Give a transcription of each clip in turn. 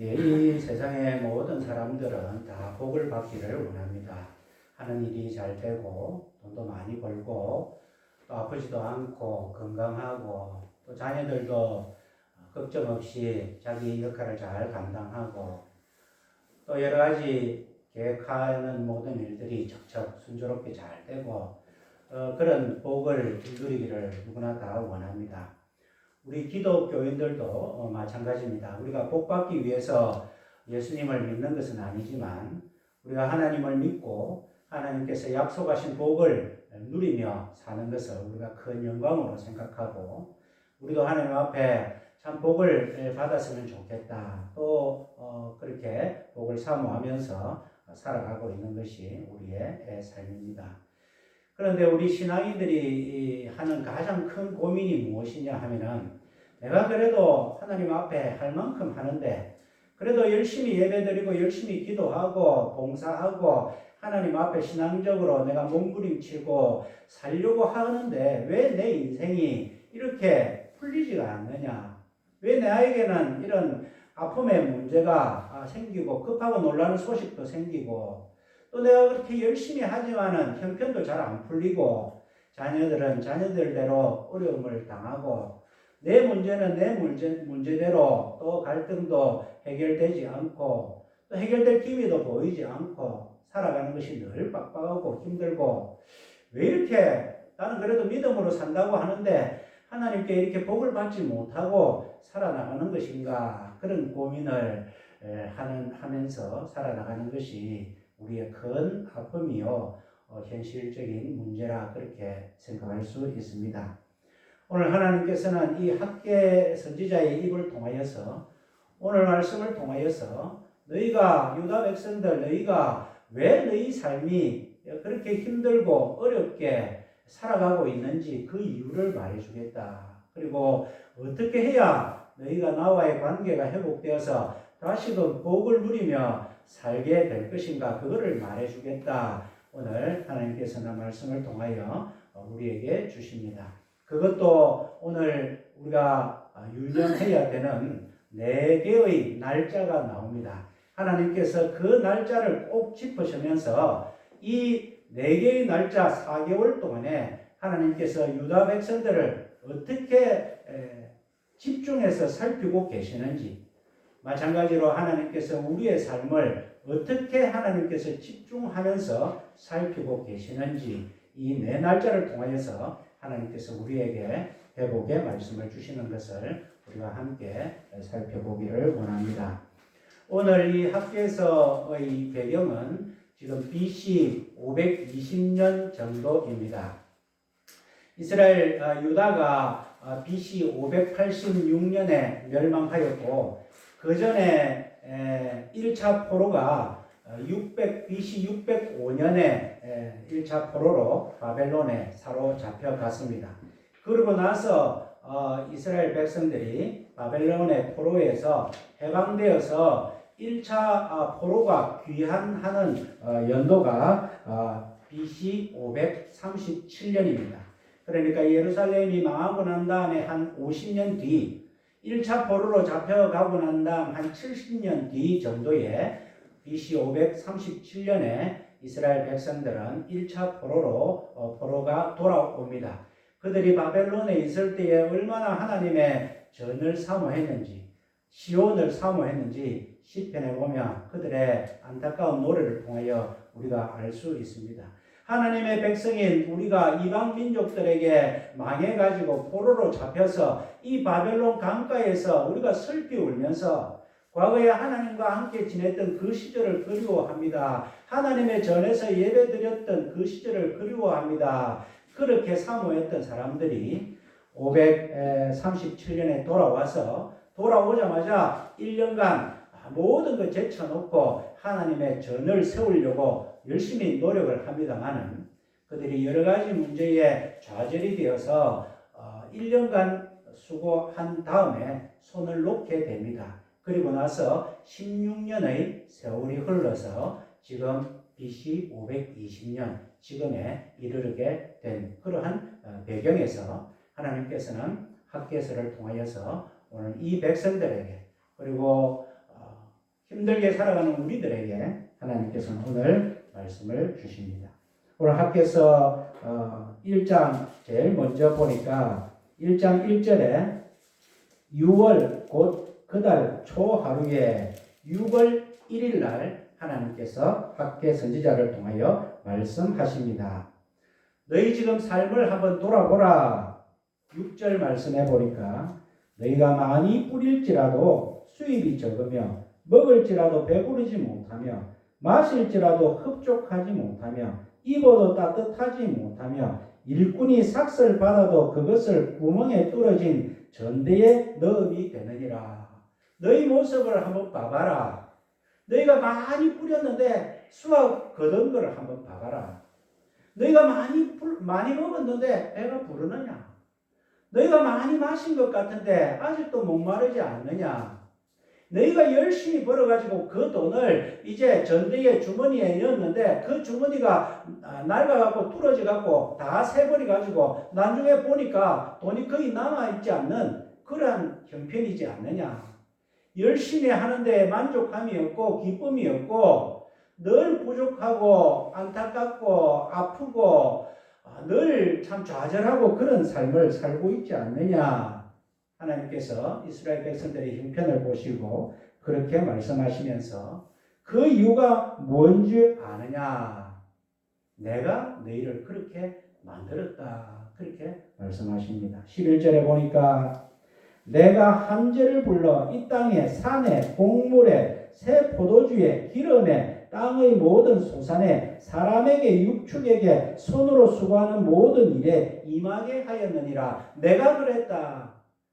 예, 이 세상의 모든 사람들은 다 복을 받기를 원합니다. 하는 일이 잘 되고 돈도 많이 벌고 또 아프지도 않고 건강하고 또 자녀들도 걱정 없이 자기 역할을 잘 감당하고 또 여러 가지 계획하는 모든 일들이 척척 순조롭게 잘 되고 그런 복을 누리기를 누구나 다 원합니다. 우리 기독교인들도 마찬가지입니다. 우리가 복받기 위해서 예수님을 믿는 것은 아니지만 우리가 하나님을 믿고 하나님께서 약속하신 복을 누리며 사는 것을 우리가 큰 영광으로 생각하고 우리도 하나님 앞에 참 복을 받았으면 좋겠다. 또 그렇게 복을 사모하면서 살아가고 있는 것이 우리의 삶입니다. 그런데 우리 신앙인들이 하는 가장 큰 고민이 무엇이냐 하면은 내가 그래도 하나님 앞에 할 만큼 하는데 그래도 열심히 예배드리고 열심히 기도하고 봉사하고 하나님 앞에 신앙적으로 내가 몸부림치고 살려고 하는데 왜 내 인생이 이렇게 풀리지가 않느냐? 왜 나에게는 이런 아픔의 문제가 생기고 급하고 놀라는 소식도 생기고 또 내가 그렇게 열심히 하지만은 형편도 잘 안 풀리고 자녀들은 자녀들대로 어려움을 당하고 내 문제는 내 문제대로 또 갈등도 해결되지 않고 또 해결될 기미도 보이지 않고 살아가는 것이 늘 빡빡하고 힘들고 왜 이렇게 나는 그래도 믿음으로 산다고 하는데 하나님께 이렇게 복을 받지 못하고 살아나가는 것인가 그런 고민을 하면서 살아나가는 것이 우리의 큰 아픔이요 현실적인 문제라 그렇게 생각할 수 있습니다. 오늘 하나님께서는 이 학개 선지자의 입을 통하여서 오늘 말씀을 통하여서 너희가 유다 백성들 너희가 왜 너희 삶이 그렇게 힘들고 어렵게 살아가고 있는지 그 이유를 말해주겠다. 그리고 어떻게 해야 너희가 나와의 관계가 회복되어서 다시금 복을 누리며 살게 될 것인가 그거를 말해주겠다. 오늘 하나님께서는 말씀을 통하여 우리에게 주십니다. 그것도 오늘 우리가 유념해야 되는 4개의 날짜가 나옵니다. 하나님께서 그 날짜를 꼭 짚으시면서 이 4개의 날짜 4개월 동안에 하나님께서 유다 백성들을 어떻게 집중해서 살피고 계시는지 마찬가지로 하나님께서 우리의 삶을 어떻게 하나님께서 집중하면서 살피고 계시는지 이 4날짜를 통하여서 하나님께서 우리에게 회복의 말씀을 주시는 것을 우리가 함께 살펴보기를 원합니다. 오늘 이 학교에서의 배경은 지금 BC 520년 정도입니다. 이스라엘 유다가 BC 586년에 멸망하였고 그 전에 1차 포로가 BC 605년에 1차 포로로 바벨론에 사로잡혀 갔습니다. 그러고 나서 이스라엘 백성들이 바벨론의 포로에서 해방되어서 1차 포로가 귀환하는 연도가 BC 537년입니다. 그러니까 예루살렘이 망하고 난 다음에 한 50년 뒤 1차 포로로 잡혀가고 난 다음 한 70년 뒤 정도에 BC 537년에 이스라엘 백성들은 1차 포로가 돌아옵니다. 그들이 바벨론에 있을 때에 얼마나 하나님의 전을 사모했는지 시온을 사모했는지 시편에 보면 그들의 안타까운 노래를 통하여 우리가 알 수 있습니다. 하나님의 백성인 우리가 이방 민족들에게 망해가지고 포로로 잡혀서 이 바벨론 강가에서 우리가 슬피 울면서 과거에 하나님과 함께 지냈던 그 시절을 그리워합니다. 하나님의 전에서 예배드렸던 그 시절을 그리워합니다. 그렇게 사모했던 사람들이 537년에 돌아오자마자 1년간 모든 것 제쳐놓고 하나님의 전을 세우려고 열심히 노력을 합니다만은 그들이 여러 가지 문제에 좌절이 되어서 1년간 수고한 다음에 손을 놓게 됩니다. 그리고 나서 16년의 세월이 흘러서 지금 BC 520년 지금에 이르게 된 그러한 배경에서 하나님께서는 학개서를 통하여서 오늘 이 백성들에게 그리고 힘들게 살아가는 우리들에게 하나님께서는 오늘 말씀을 주십니다. 오늘 학교에서 1장 제일 먼저 보니까 1장 1절에 6월 곧 그달 초하루에 6월 1일 날 하나님께서 학개 선지자를 통하여 말씀하십니다. 너희 지금 삶을 한번 돌아보라. 6절 말씀해 보니까 너희가 많이 뿌릴지라도 수입이 적으며 먹을지라도 배부르지 못하며 마실지라도 흡족하지 못하며 입어도 따뜻하지 못하며 일꾼이 삭슬 받아도 그것을 구멍에 뚫어진 전대에 넣음이 되느니라. 너희 모습을 한번 봐봐라. 너희가 많이 뿌렸는데 수확 거둔 것을 한번 봐봐라. 너희가 많이 먹었는데 배가 부르느냐? 너희가 많이 마신 것 같은데 아직도 목마르지 않느냐? 너희가 열심히 벌어가지고 그 돈을 이제 전대의 주머니에 넣었는데 그 주머니가 낡아갖고 뚫어져갖고 다 새버려가지고 나중에 보니까 돈이 거의 남아있지 않는 그러한 형편이지 않느냐? 열심히 하는데 만족함이 없고 기쁨이 없고 늘 부족하고 안타깝고 아프고 늘 참 좌절하고 그런 삶을 살고 있지 않느냐. 하나님께서 이스라엘 백성들의 형편을 보시고 그렇게 말씀하시면서 그 이유가 뭔지 아느냐. 내가 너희를 그렇게 만들었다. 그렇게 말씀하십니다. 11절에 보니까 내가 한재를 불러 이 땅에 산에 곡물에 새 포도주에 기름에 땅의 모든 소산에 사람에게 육축에게 손으로 수고하는 모든 일에 임하게 하였느니라. 내가 그랬다.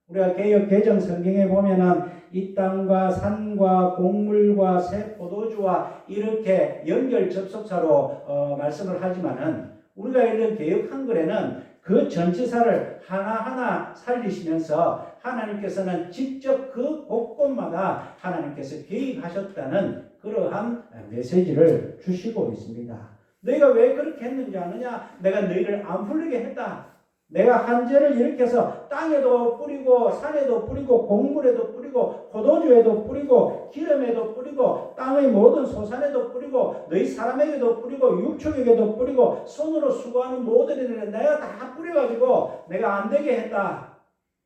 우리가 개역 개정 성경에 보면은 이 땅과 산과 곡물과 새 포도주와 이렇게 연결 접속사로 말씀을 하지만은 우리가 읽는 개역 한글에는 그 전치사를 하나하나 살리시면서 하나님께서는 직접 그 곳곳마다 하나님께서 개입하셨다는 그러한 메시지를 주시고 있습니다. 너희가 왜 그렇게 했는지 아느냐? 내가 너희를 안 풀리게 했다. 내가 한재를 일으켜서 땅에도 뿌리고 산에도 뿌리고 곡물에도 뿌리고 포도주에도 뿌리고 기름에도 뿌리고 땅의 모든 소산에도 뿌리고 너희 사람에게도 뿌리고 육축에게도 뿌리고 손으로 수고하는 모든 일을 내가 다 뿌려가지고 내가 안 되게 했다.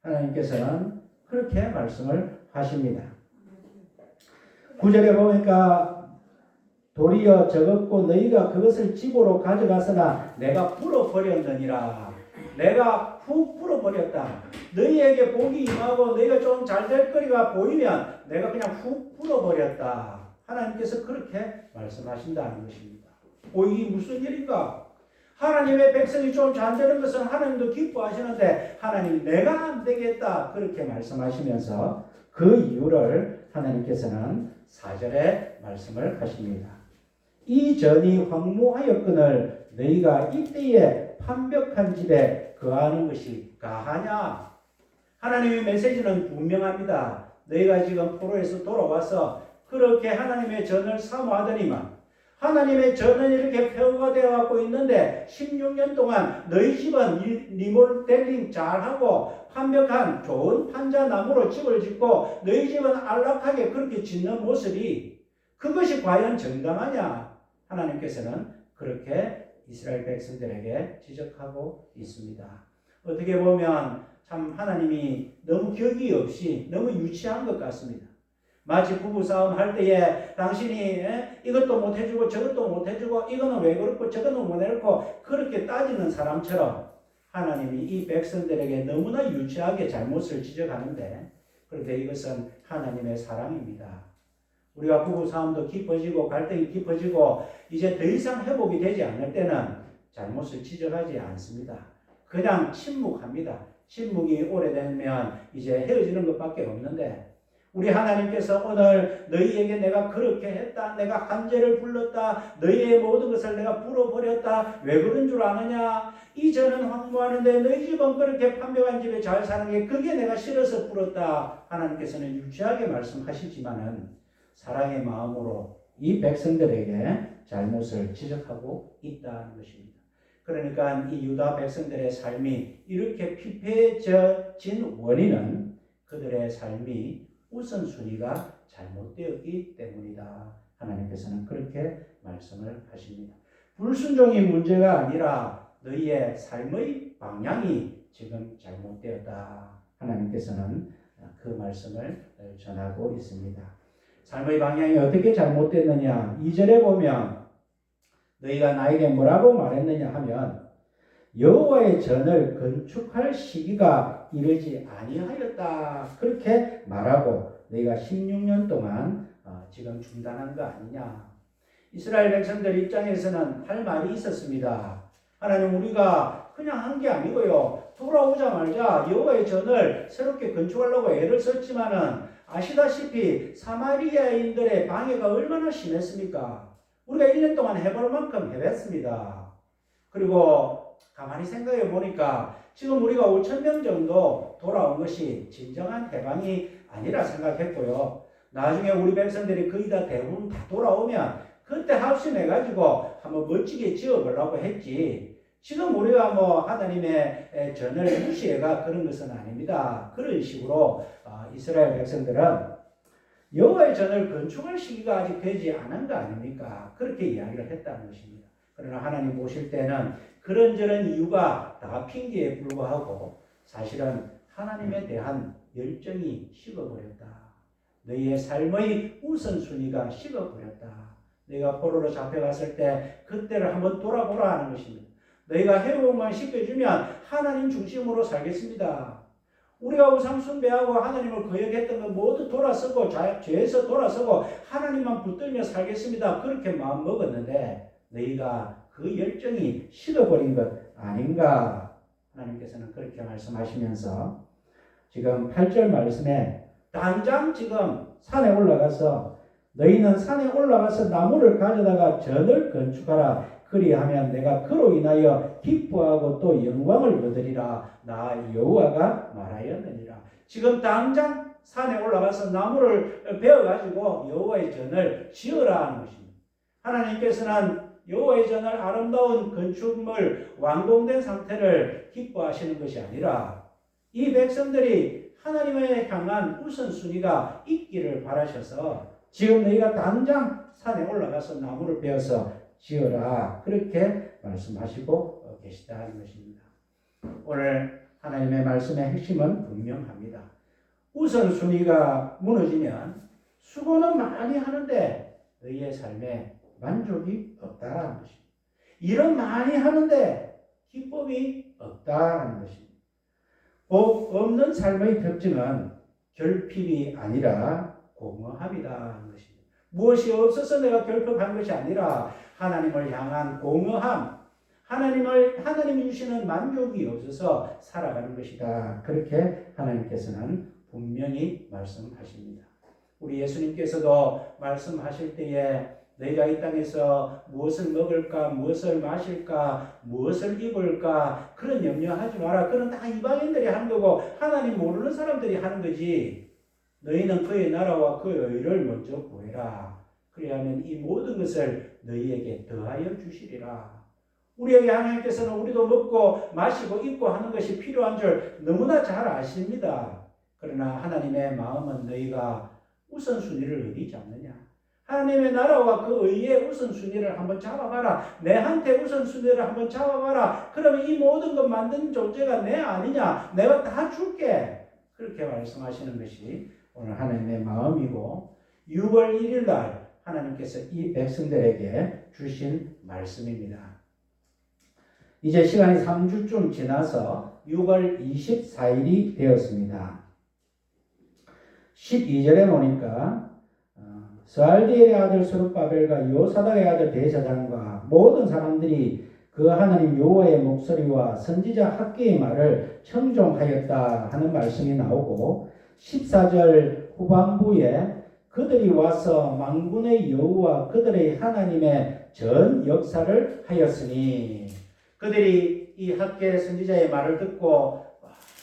하나님께서는 그렇게 말씀을 하십니다. 9절에 보니까 도리어 적었고 너희가 그것을 집으로 가져갔으나 내가 풀어버렸느니라. 내가 훅 풀어버렸다. 너희에게 복이 임하고 너희가 좀 잘 될 거리가 보이면 내가 그냥 훅 풀어버렸다. 하나님께서 그렇게 말씀하신다는 것입니다. 이게 무슨 일인가? 하나님의 백성이 좀 잘 되는 것은 하나님도 기뻐하시는데 하나님 내가 안 되겠다. 그렇게 말씀하시면서 그 이유를 하나님께서는 4절에 말씀을 하십니다. 이전이 황무하였거늘 너희가 이때에 판벽한 집에 거하는 것이 가하냐? 하나님의 메시지는 분명합니다. 너희가 지금 포로에서 돌아와서 그렇게 하나님의 전을 사모하더니만 하나님의 전은 이렇게 폐허가 되어 갖고 있는데 16년 동안 너희 집은 리모델링 잘하고 판벽한 좋은 판자나무로 집을 짓고 너희 집은 안락하게 그렇게 짓는 모습이 그것이 과연 정당하냐? 하나님께서는 그렇게 이스라엘 백성들에게 지적하고 있습니다. 어떻게 보면 참 하나님이 너무 격이 없이 너무 유치한 것 같습니다. 마치 부부싸움 할 때에 당신이 이것도 못해주고 저것도 못해주고 이거는 왜 그렇고 저거는 못 해놓고 그렇게 따지는 사람처럼 하나님이 이 백성들에게 너무나 유치하게 잘못을 지적하는데 그런데 이것은 하나님의 사랑입니다. 우리가 부부싸움도 깊어지고 갈등이 깊어지고 이제 더 이상 회복이 되지 않을 때는 잘못을 지적하지 않습니다. 그냥 침묵합니다. 침묵이 오래되면 이제 헤어지는 것밖에 없는데 우리 하나님께서 오늘 너희에게 내가 그렇게 했다. 내가 한재를 불렀다. 너희의 모든 것을 내가 불어버렸다. 왜 그런 줄 아느냐? 이전은 황무하는데 너희 집은 그렇게 판명한 집에 잘 사는 게 그게 내가 싫어서 불었다. 하나님께서는 유치하게 말씀하시지만은 사랑의 마음으로 이 백성들에게 잘못을 지적하고 있다는 것입니다. 그러니까 이 유다 백성들의 삶이 이렇게 피폐해진 원인은 그들의 삶이 우선순위가 잘못되었기 때문이다. 하나님께서는 그렇게 말씀을 하십니다. 불순종이 문제가 아니라 너희의 삶의 방향이 지금 잘못되었다. 하나님께서는 그 말씀을 전하고 있습니다. 삶의 방향이 어떻게 잘못됐느냐? 2절에 보면 너희가 나에게 뭐라고 말했느냐 하면 여호와의 전을 건축할 시기가 이르지 아니하였다. 그렇게 말하고 너희가 16년 동안 지금 중단한 거 아니냐. 이스라엘 백성들 입장에서는 할 말이 있었습니다. 하나님, 우리가 그냥 한 게 아니고요. 돌아오자마자 여호와의 전을 새롭게 건축하려고 애를 썼지만은 아시다시피 사마리아인들의 방해가 얼마나 심했습니까? 우리가 1년 동안 해볼 만큼 해봤습니다. 그리고 가만히 생각해 보니까 지금 우리가 5,000명 정도 돌아온 것이 진정한 해방이 아니라 생각했고요. 나중에 우리 백성들이 거의 다 대부분 다 돌아오면 그때 합심해가지고 한번 멋지게 지어보려고 했지. 지금 우리가 하나님의 전을 무시해가 그런 것은 아닙니다. 그런 식으로 이스라엘 백성들은 여호와의 전을 건축할 시기가 아직 되지 않은 거 아닙니까? 그렇게 이야기를 했다는 것입니다. 그러나 하나님 보실 때는 그런저런 이유가 다 핑계에 불과하고 사실은 하나님에 대한 열정이 식어버렸다. 너희의 삶의 우선순위가 식어버렸다. 너희가 포로로 잡혀갔을 때 그때를 한번 돌아보라 하는 것입니다. 너희가 해로움만 시켜주면 하나님 중심으로 살겠습니다. 우리가 우상 숭배하고 하나님을 거역했던 것 모두 돌아서고 죄에서 돌아서고 하나님만 붙들며 살겠습니다. 그렇게 마음 먹었는데 너희가 그 열정이 식어버린 것 아닌가. 하나님께서는 그렇게 말씀하시면서 지금 8절 말씀에 당장 지금 산에 올라가서 너희는 산에 올라가서 나무를 가져다가 전을 건축하라. 그리하면 내가 그로 인하여 기뻐하고 또 영광을 얻으리라. 나 여호와가 말하였느니라. 지금 당장 산에 올라가서 나무를 베어가지고 여호와의 전을 지으라 하는 것입니다. 하나님께서는 여호와의 전을 아름다운 건축물 완공된 상태를 기뻐하시는 것이 아니라 이 백성들이 하나님을 향한 우선순위가 있기를 바라셔서 지금 너희가 당장 산에 올라가서 나무를 베어서 지어라. 그렇게 말씀하시고 계시다는 것입니다. 오늘 하나님의 말씀의 핵심은 분명합니다. 우선순위가 무너지면 수고는 많이 하는데 너희의 삶에 만족이 없다는 것입니다. 일은 많이 하는데 기쁨이 없다는 것입니다. 복 없는 삶의 특징은 결핍이 아니라 공허함이라는 것입니다. 무엇이 없어서 내가 결핍한 것이 아니라 하나님을 향한 공허함, 하나님이 주시는 만족이 없어서 살아가는 것이다. 그렇게 하나님께서는 분명히 말씀하십니다. 우리 예수님께서도 말씀하실 때에 너희가 이 땅에서 무엇을 먹을까, 무엇을 마실까, 무엇을 입을까 그런 염려하지 마라. 그건 다 이방인들이 하는 거고 하나님 모르는 사람들이 하는 거지. 너희는 그의 나라와 그의 의를 먼저 구해라. 그리하면 이 모든 것을 너희에게 더하여 주시리라. 우리에게 하나님께서는 우리도 먹고 마시고 입고 하는 것이 필요한 줄 너무나 잘 아십니다. 그러나 하나님의 마음은 너희가 우선순위를 어디 잡느냐. 하나님의 나라와 그 의의 우선순위를 한번 잡아봐라. 내한테 우선순위를 한번 잡아봐라. 그러면 이 모든 것 만든 존재가 내 아니냐. 내가 다 줄게. 그렇게 말씀하시는 것이 오늘 하나님의 마음이고 6월 1일 날 하나님께서 이 백성들에게 주신 말씀입니다. 이제 시간이 3주쯤 지나서 6월 24일이 되었습니다. 12절에 보니까 스알디엘의 아들 스룹바벨과 요사닥의 아들 대제사장과 모든 사람들이 그 하나님 여호와의 목소리와 선지자 학개의 말을 청종하였다 하는 말씀이 나오고 14절 후반부에 그들이 와서 만군의 여호와 그들의 하나님의 전 역사를 하였으니 그들이 이 학개 선지자의 말을 듣고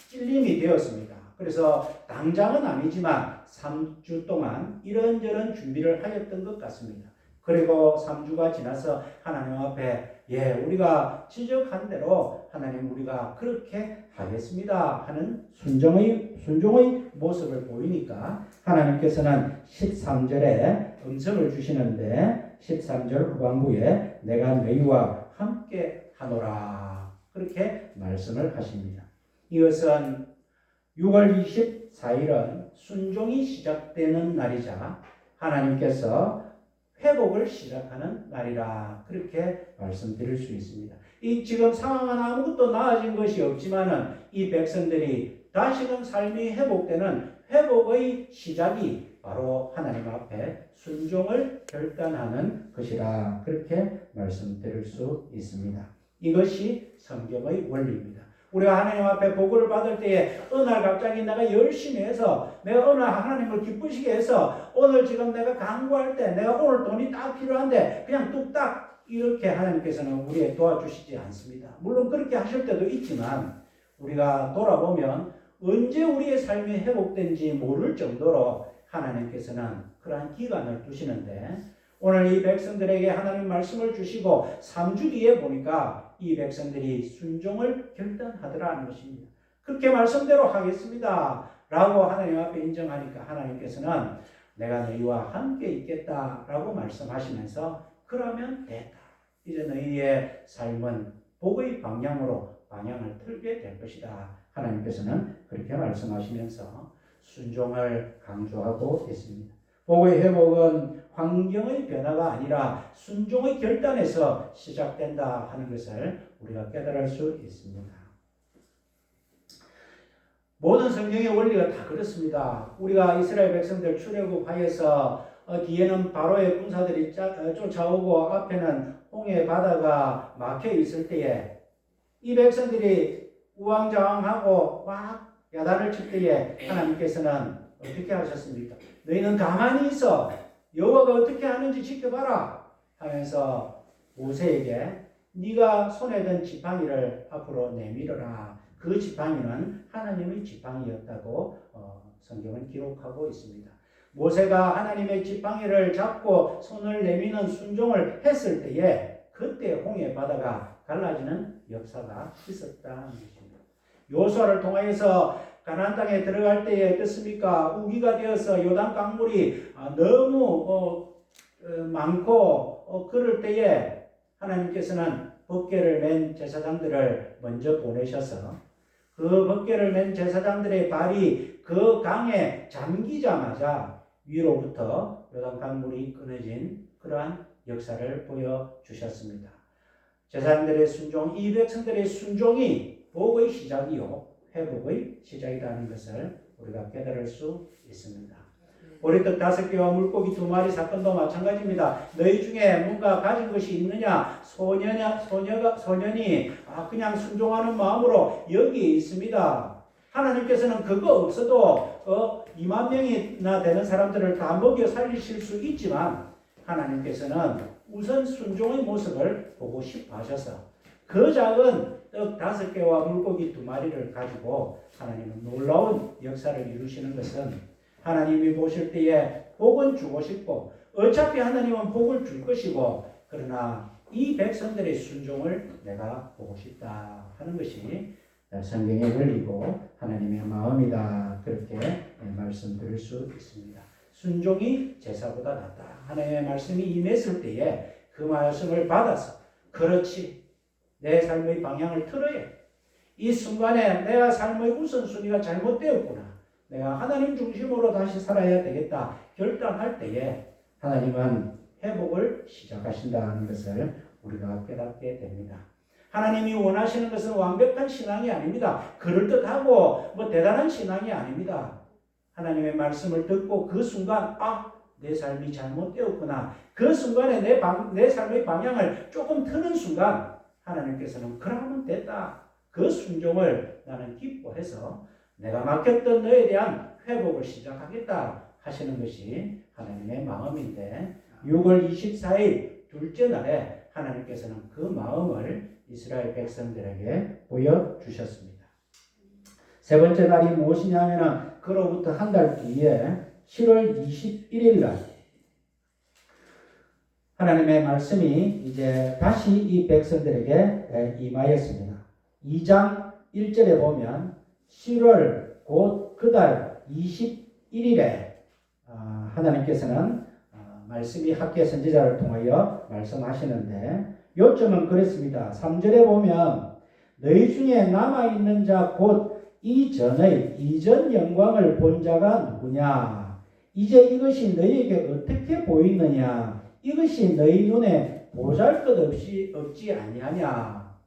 찔림이 되었습니다. 그래서 당장은 아니지만 3주 동안 이런저런 준비를 하였던 것 같습니다. 그리고 3주가 지나서 하나님 앞에 예, 우리가 지적한 대로 하나님 우리가 그렇게 하겠습니다 하는 순종의 모습을 보이니까 하나님께서는 13절에 음성을 주시는데 13절 후반부에 내가 너희와 함께 하노라 그렇게 말씀을 하십니다. 이것은 6월 24일은 순종이 시작되는 날이자 하나님께서 회복을 시작하는 날이라 그렇게 말씀드릴 수 있습니다. 이 지금 상황은 아무것도 나아진 것이 없지만은 이 백성들이 다시금 삶이 회복되는 회복의 시작이 바로 하나님 앞에 순종을 결단하는 것이라 그렇게 말씀드릴 수 있습니다. 이것이 성경의 원리입니다. 우리가 하나님 앞에 보고를 받을 때에 어느 날 갑자기 내가 열심히 해서 내가 어느 날 하나님을 기쁘시게 해서 오늘 지금 내가 강구할 때 내가 오늘 돈이 딱 필요한데 그냥 뚝딱 이렇게 하나님께서는 우리의 도와주시지 않습니다. 물론 그렇게 하실 때도 있지만 우리가 돌아보면 언제 우리의 삶이 회복된지 모를 정도로 하나님께서는 그러한 기간을 두시는데 오늘 이 백성들에게 하나님 말씀을 주시고 3주 뒤에 보니까 이 백성들이 순종을 결단하더라는 것입니다. 그렇게 말씀대로 하겠습니다 라고 하나님 앞에 인정하니까 하나님께서는 내가 너희와 함께 있겠다 라고 말씀하시면서 그러면 됐다. 이제 너희의 삶은 복의 방향을 틀게 될 것이다. 하나님께서는 그렇게 말씀하시면서 순종을 강조하고 있습니다. 복의 회복은 환경의 변화가 아니라 순종의 결단에서 시작된다 하는 것을 우리가 깨달을 수 있습니다. 모든 성경의 원리가 다 그렇습니다. 우리가 이스라엘 백성들 출애굽하여서 뒤에는 바로의 군사들이 쫓아오고 앞에는 홍해 바다가 막혀 있을 때에 이 백성들이 우왕좌왕하고 막 야단을 칠 때에 하나님께서는 어떻게 하셨습니까? 너희는 가만히 있어 여호와가 어떻게 하는지 지켜봐라 하면서 모세에게 네가 손에 든 지팡이를 앞으로 내밀어라. 그 지팡이는 하나님의 지팡이였다고 성경은 기록하고 있습니다. 모세가 하나님의 지팡이를 잡고 손을 내미는 순종을 했을 때에 그때 홍해 바다가 갈라지는 역사가 있었다는 것입니다. 여호수아를 통하여서 가나안 땅에 들어갈 때에 어떻습니까? 우기가 되어서 요단 강물이 너무 많고 그럴 때에 하나님께서는 법궤를 맨 제사장들을 먼저 보내셔서 그 법궤를 맨 제사장들의 발이 그 강에 잠기자마자 위로부터 요단 강물이 끊어진 그러한 역사를 보여주셨습니다. 제사장들의 순종, 이 백성들의 순종이 복의 시작이요 회복의 시작이라는 것을 우리가 깨달을 수 있습니다. 보리떡 5개와 물고기 2마리 사건도 마찬가지입니다. 너희 중에 뭔가 가진 것이 있느냐? 소년이 그냥 순종하는 마음으로 여기 있습니다. 하나님께서는 그거 없어도 2만 명이나 되는 사람들을 다 먹여 살리실 수 있지만 하나님께서는 우선 순종의 모습을 보고 싶어 하셔서 그 작은 떡 5개와 물고기 2마리를 가지고 하나님은 놀라운 역사를 이루시는 것은 하나님이 보실 때에 복은 주고 싶고 어차피 하나님은 복을 줄 것이고 그러나 이 백성들의 순종을 내가 보고 싶다 하는 것이 성경의 원리고 하나님의 마음이다 그렇게 말씀드릴 수 있습니다. 순종이 제사보다 낫다. 하나님의 말씀이 임했을 때에 그 말씀을 받아서 그렇지 내 삶의 방향을 틀어야 이 순간에 내가 삶의 우선순위가 잘못되었구나. 내가 하나님 중심으로 다시 살아야 되겠다. 결단할 때에 하나님은 회복을 시작하신다는 것을 우리가 깨닫게 됩니다. 하나님이 원하시는 것은 완벽한 신앙이 아닙니다. 그럴듯하고 대단한 신앙이 아닙니다. 하나님의 말씀을 듣고 그 순간 내 삶이 잘못되었구나. 그 순간에 내 삶의 방향을 조금 트는 순간 하나님께서는 그러면 됐다. 그 순종을 나는 기뻐해서 내가 맡겼던 너에 대한 회복을 시작하겠다 하시는 것이 하나님의 마음인데 6월 24일 둘째 날에 하나님께서는 그 마음을 이스라엘 백성들에게 보여주셨습니다. 세 번째 날이 무엇이냐 하면 그로부터 한 달 뒤에 7월 21일 날 하나님의 말씀이 이제 다시 이 백성들에게 임하였습니다. 2장 1절에 보면 7월 곧 그달 21일에 하나님께서는 말씀이 학개 선지자를 통하여 말씀하시는데 요점은 그랬습니다. 3절에 보면 너희 중에 남아있는 자 곧 이전의 이전 영광을 본 자가 누구냐? 이제 이것이 너희에게 어떻게 보이느냐? 이것이 너희 눈에 보잘것없이 없지 아니하냐?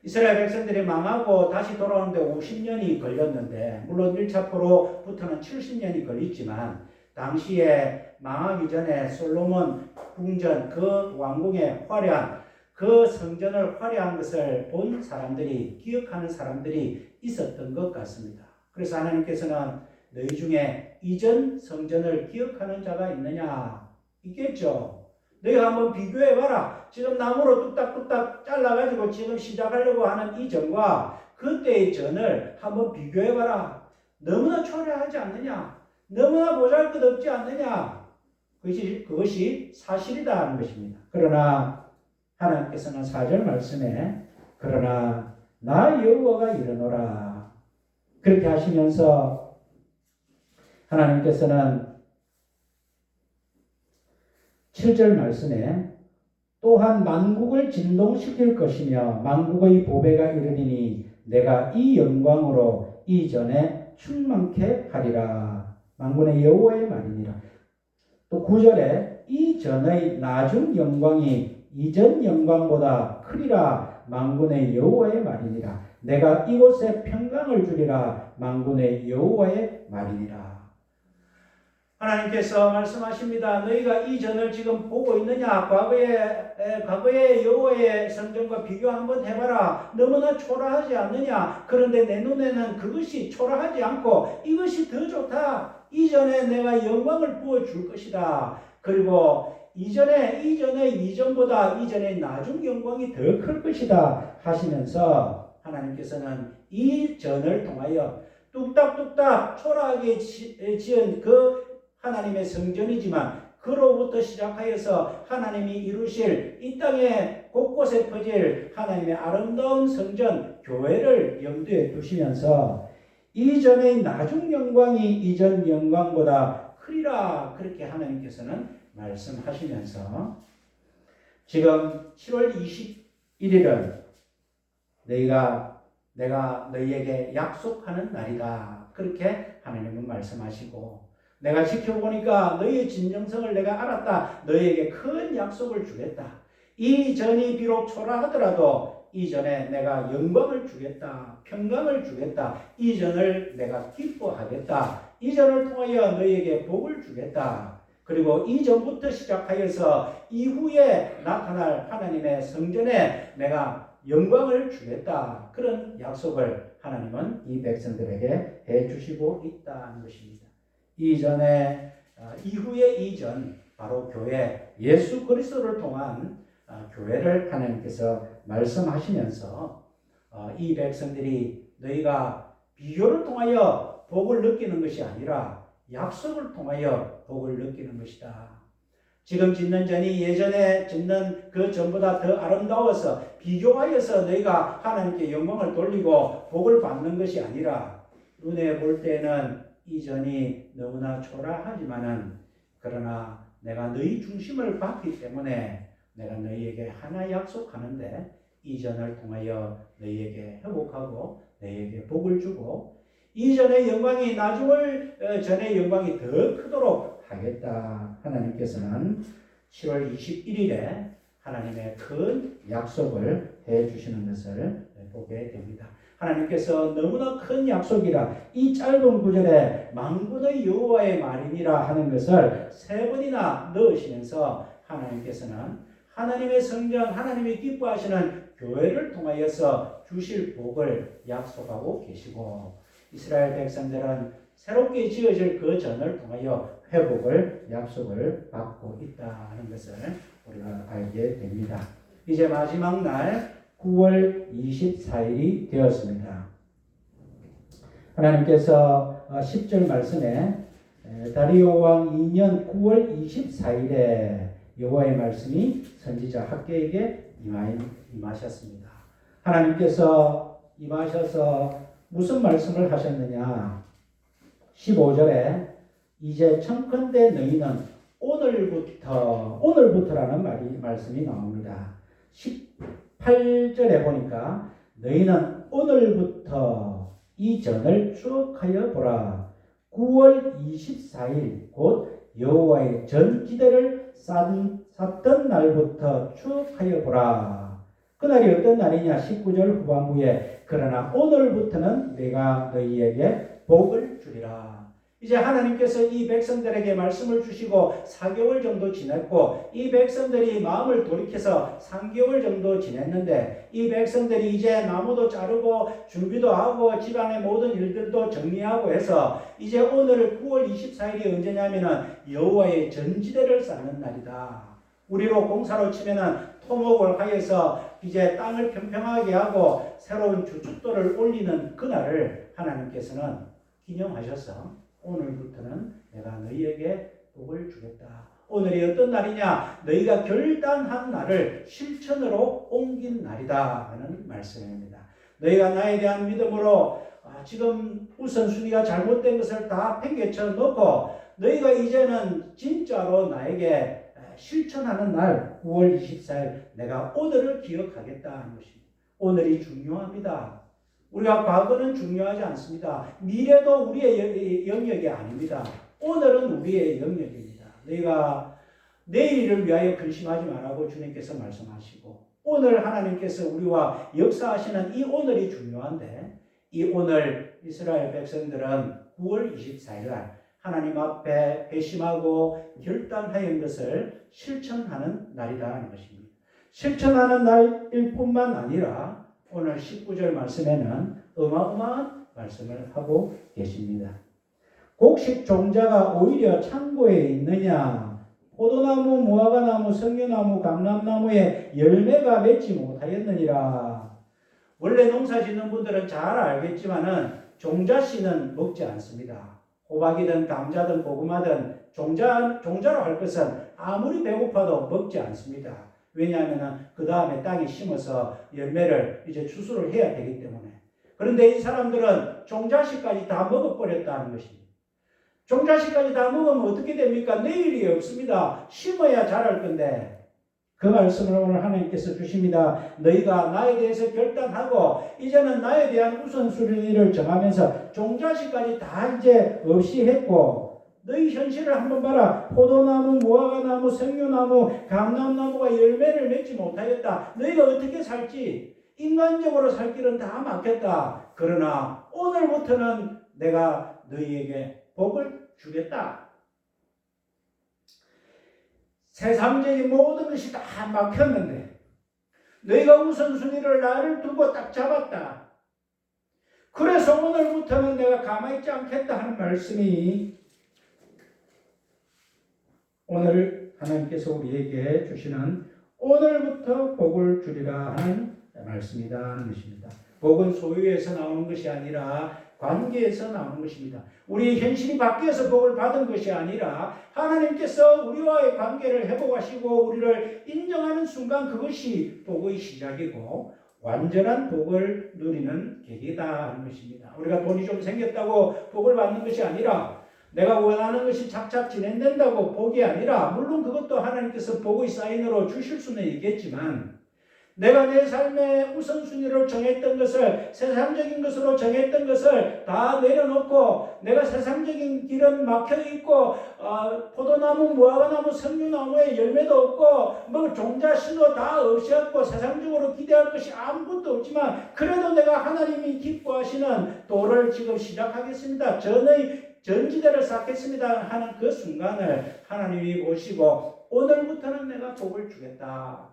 이스라엘 백성들이 망하고 다시 돌아오는데 50년이 걸렸는데 물론 1차 포로부터는 70년이 걸렸지만 당시에 망하기 전에 솔로몬 궁전 그 왕궁의 화려한 그 성전을 화려한 것을 본 사람들이 기억하는 사람들이 있었던 것 같습니다. 그래서 하나님께서는 너희 중에 이전 성전을 기억하는 자가 있느냐? 있겠죠. 너희가 한번 비교해봐라. 지금 나무로 뚝딱뚝딱 잘라가지고 지금 시작하려고 하는 이 전과 그때의 전을 한번 비교해봐라. 너무나 초라하지 않느냐? 너무나 보잘것없지 않느냐? 그것이 사실이다 하는 것입니다. 그러나 하나님께서는 4절 말씀에 그러나 나 여호와가 이르노라 그렇게 하시면서 하나님께서는 7절 말씀에 또한 만국을 진동시킬 것이며 만국의 보배가 이르리니 내가 이 영광으로 이전에 충만케 하리라. 만군의 여호와의 말이니라. 또 9절에 이전의 나중 영광이 이전 영광보다 크리라. 만군의 여호와의 말이니라. 내가 이곳에 평강을 주리라. 만군의 여호와의 말이니라. 하나님께서 말씀하십니다. 너희가 이 전을 지금 보고 있느냐? 과거의 여호와의 성전과 비교 한번 해봐라. 너무나 초라하지 않느냐? 그런데 내 눈에는 그것이 초라하지 않고 이것이 더 좋다. 이전에 내가 영광을 부어줄 것이다. 그리고 이전보다 이전의 나중 영광이 더 클 것이다 하시면서 하나님께서는 이 전을 통하여 뚝딱뚝딱 초라하게 지은 그 하나님의 성전이지만 그로부터 시작하여서 하나님이 이루실 이 땅에 곳곳에 퍼질 하나님의 아름다운 성전 교회를 염두에 두시면서 이전의 나중 영광이 이전 영광보다 크리라 그렇게 하나님께서는 말씀하시면서 지금 7월 21일은 내가 너희에게 약속하는 날이다 그렇게 하나님은 말씀하시고 내가 지켜보니까 너희의 진정성을 내가 알았다. 너희에게 큰 약속을 주겠다. 이 전이 비록 초라하더라도 이전에 내가 영광을 주겠다. 평강을 주겠다. 이전을 내가 기뻐하겠다. 이전을 통하여 너희에게 복을 주겠다. 그리고 이전부터 시작하여서 이후에 나타날 하나님의 성전에 내가 영광을 주겠다. 그런 약속을 하나님은 이 백성들에게 해주시고 있다는 것입니다. 이후의 이전, 바로 교회, 예수 그리스도를 통한 교회를 하나님께서 말씀하시면서 이 백성들이 너희가 비교를 통하여 복을 느끼는 것이 아니라 약속을 통하여 복을 느끼는 것이다. 지금 짓는 전이 예전에 짓는 그 전보다 더 아름다워서 비교하여서 너희가 하나님께 영광을 돌리고 복을 받는 것이 아니라 눈에 볼 때는 이전이 너무나 초라하지만은 그러나 내가 너희 중심을 받기 때문에 내가 너희에게 하나 약속하는데 이전을 통하여 너희에게 회복하고 너희에게 복을 주고 이전의 영광이 전의 영광이 더 크도록 하겠다. 하나님께서는 7월 21일에 하나님의 큰 약속을 해주시는 것을 보게 됩니다. 하나님께서 너무나 큰 약속이라 이 짧은 구절에 만군의 여호와의 말이니라 하는 것을 3번이나 넣으시면서 하나님께서는 하나님의 성전, 하나님이 기뻐하시는 교회를 통하여서 주실 복을 약속하고 계시고 이스라엘 백성들은 새롭게 지어질 그 전을 통하여 회복을 약속을 받고 있다는 것을 우리가 알게 됩니다. 이제 마지막 날 9월 24일이 되었습니다. 하나님께서 10절 말씀에 다리오 왕 2년 9월 24일에 여호와의 말씀이 선지자 학개에게 임하셨습니다. 하나님께서 임하셔서 무슨 말씀을 하셨느냐? 15절에 이제 청컨대 너희는 오늘부터라는 말씀이 나옵니다. 18절에 보니까 너희는 오늘부터 이 전을 추억하여 보라. 9월 24일 곧 여호와의 전기대를 쌌던 날부터 추억하여 보라. 그날이 어떤 날이냐? 19절 후반부에 그러나 오늘부터는 내가 너희에게 복을 주리라. 이제 하나님께서 이 백성들에게 말씀을 주시고 4개월 정도 지냈고 이 백성들이 마음을 돌이켜서 3개월 정도 지냈는데 이 백성들이 이제 나무도 자르고 준비도 하고 집안의 모든 일들도 정리하고 해서 이제 오늘 9월 24일이 언제냐면은 여호와의 전지대를 쌓는 날이다. 우리로 공사로 치면은 토목을 하여서 이제 땅을 평평하게 하고 새로운 주춧돌을 올리는 그날을 하나님께서는 기념하셔서 오늘부터는 내가 너희에게 복을 주겠다. 오늘이 어떤 날이냐? 너희가 결단한 날을 실천으로 옮긴 날이다 하는 말씀입니다. 너희가 나에 대한 믿음으로 지금 우선순위가 잘못된 것을 다 팽개쳐 놓고 너희가 이제는 진짜로 나에게 실천하는 날 9월 24일 내가 오늘을 기억하겠다 하는 것입니다. 오늘이 중요합니다. 우리가 과거는 중요하지 않습니다. 미래도 우리의 영역이 아닙니다. 오늘은 우리의 영역입니다. 너희가 내일을 위하여 근심하지 말라고 주님께서 말씀하시고 오늘 하나님께서 우리와 역사하시는 이 오늘이 중요한데 이 오늘 이스라엘 백성들은 9월 24일 날 하나님 앞에 회심하고 결단하였던 것을 실천하는 날이다 하는 것입니다. 실천하는 날일 뿐만 아니라 오늘 19절 말씀에는 어마어마한 말씀을 하고 계십니다. 곡식 종자가 오히려 창고에 있느냐? 포도나무, 무화과나무, 석류나무, 감람나무에 열매가 맺지 못하였느니라. 원래 농사 짓는 분들은 잘 알겠지만은 종자씨는 먹지 않습니다. 호박이든 감자든 고구마든 종자로 할 것은 아무리 배고파도 먹지 않습니다. 왜냐하면 그 다음에 땅에 심어서 열매를 이제 추수를 해야 되기 때문에. 그런데 이 사람들은 종자씨까지 다 먹어버렸다는 것입니다. 종자씨까지 다 먹으면 어떻게 됩니까? 내일이 없습니다. 심어야 자랄 건데. 그 말씀을 오늘 하나님께서 주십니다. 너희가 나에 대해서 결단하고 이제는 나에 대한 우선순위를 정하면서 종자씨까지 다 이제 없이 했고 너희 현실을 한번 봐라. 포도나무, 무화과나무, 석류나무, 감람나무가 열매를 맺지 못하였다. 너희가 어떻게 살지? 인간적으로 살 길은 다 막혔다. 그러나 오늘부터는 내가 너희에게 복을 주겠다. 세상적인 모든 것이 다 막혔는데 너희가 우선순위를 나를 두고 딱 잡았다. 그래서 오늘부터는 내가 가만히 있지 않겠다 하는 말씀이 오늘 하나님께서 우리에게 주시는 오늘부터 복을 주리라 하는 말씀이다 하는 것입니다. 복은 소유에서 나오는 것이 아니라 관계에서 나오는 것입니다. 우리 현실이 바뀌어서 복을 받은 것이 아니라 하나님께서 우리와의 관계를 회복하시고 우리를 인정하는 순간 그것이 복의 시작이고 완전한 복을 누리는 계기다 하는 것입니다. 우리가 돈이 좀 생겼다고 복을 받는 것이 아니라 내가 원하는 것이 착착 진행된다고 복이 아니라 물론 그것도 하나님께서 복의 사인으로 주실 수는 있겠지만 내가 내 삶의 우선순위를 정했던 것을 세상적인 것으로 정했던 것을 다 내려놓고 내가 세상적인 길은 막혀있고 포도나무, 무화과나무, 석류나무에 열매도 없고 뭐 종자씨도 다 없이 없고 세상적으로 기대할 것이 아무것도 없지만 그래도 내가 하나님이 기뻐하시는 도를 지금 시작하겠습니다. 전지대를 쌓겠습니다 하는 그 순간을 하나님이 보시고 오늘부터는 내가 복을 주겠다.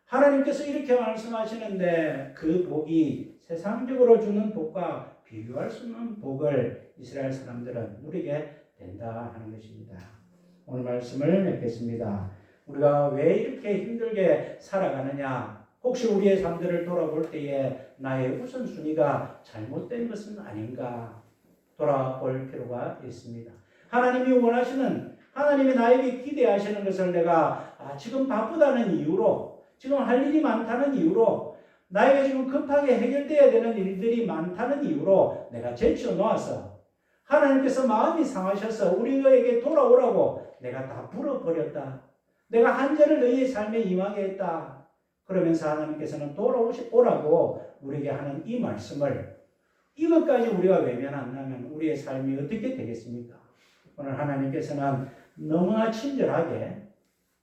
하나님께서 이렇게 말씀하시는데 그 복이 세상적으로 주는 복과 비교할 수 없는 복을 이스라엘 사람들은 누리게 된다 하는 것입니다. 오늘 말씀을 맺겠습니다. 우리가 왜 이렇게 힘들게 살아가느냐? 혹시 우리의 삶들을 돌아볼 때에 나의 우선순위가 잘못된 것은 아닌가 돌아볼 필요가 있습니다. 하나님이 원하시는 하나님이 나에게 기대하시는 것을 내가 지금 바쁘다는 이유로, 지금 할 일이 많다는 이유로, 나에게 지금 급하게 해결돼야 되는 일들이 많다는 이유로 내가 제쳐 놓아서 하나님께서 마음이 상하셔서 우리에게 돌아오라고 내가 다 불어버렸다. 내가 한절을 너희의 삶에 임하게 했다. 그러면서 하나님께서는 돌아오라고 우리에게 하는 이 말씀을, 이것까지 우리가 외면한다면 우리의 삶이 어떻게 되겠습니까? 오늘 하나님께서는 너무나 친절하게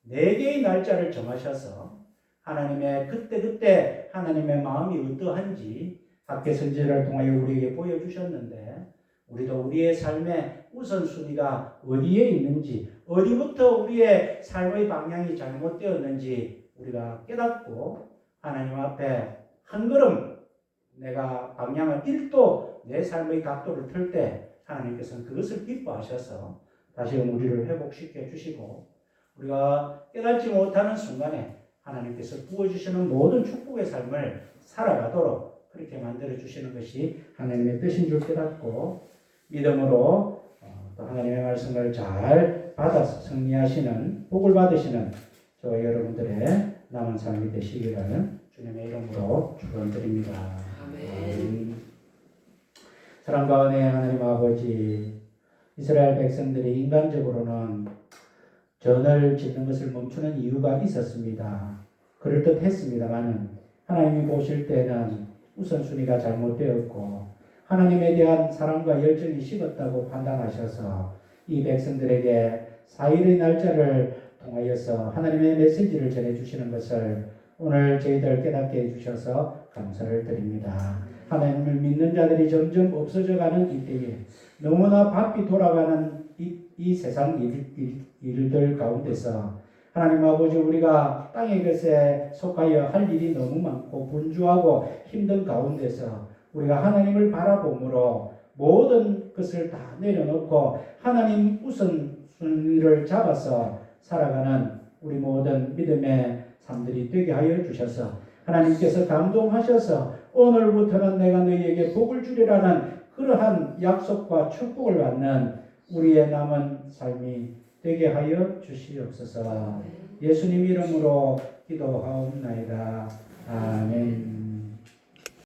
4개의 날짜를 정하셔서 하나님의 그때 하나님의 마음이 어떠한지 학계 선지자를 통하여 우리에게 보여주셨는데, 우리도 우리의 삶의 우선순위가 어디에 있는지, 어디부터 우리의 삶의 방향이 잘못되었는지 우리가 깨닫고 하나님 앞에 한 걸음 내가 방향을 1도 내 삶의 각도를 틀 때 하나님께서는 그것을 기뻐하셔서 다시금 우리를 회복시켜 주시고, 우리가 깨닫지 못하는 순간에 하나님께서 부어주시는 모든 축복의 삶을 살아가도록 그렇게 만들어 주시는 것이 하나님의 뜻인 줄 깨닫고, 믿음으로 또 하나님의 말씀을 잘 받아서 승리하시는, 복을 받으시는 저와 여러분들의 남은 삶이 되시기를 주님의 이름으로 축원드립니다. 아멘. 사랑과 은혜의 하나님 아버지, 이스라엘 백성들이 인간적으로는 전을 짓는 것을 멈추는 이유가 있었습니다. 그럴듯했습니다만 하나님이 보실 때는 우선순위가 잘못되었고 하나님에 대한 사랑과 열정이 식었다고 판단하셔서 이 백성들에게 4일의 날짜를 통하여서 하나님의 메시지를 전해주시는 것을 오늘 저희들 깨닫게 해주셔서 감사를 드립니다. 하나님을 믿는 자들이 점점 없어져가는 이때에 너무나 바삐 돌아가는 이 세상 일들 가운데서 하나님 아버지, 우리가 땅의 것에 속하여 할 일이 너무 많고 분주하고 힘든 가운데서 우리가 하나님을 바라봄으로 모든 것을 다 내려놓고 하나님 우선순위를 잡아서 살아가는 우리 모든 믿음의 삶들이 되게 하여 주셔서 하나님께서 감동하셔서 오늘부터는 내가 너희에게 복을 주리라는 그러한 약속과 축복을 받는 우리의 남은 삶이 되게 하여 주시옵소서. 예수님 이름으로 기도하옵나이다. 아멘.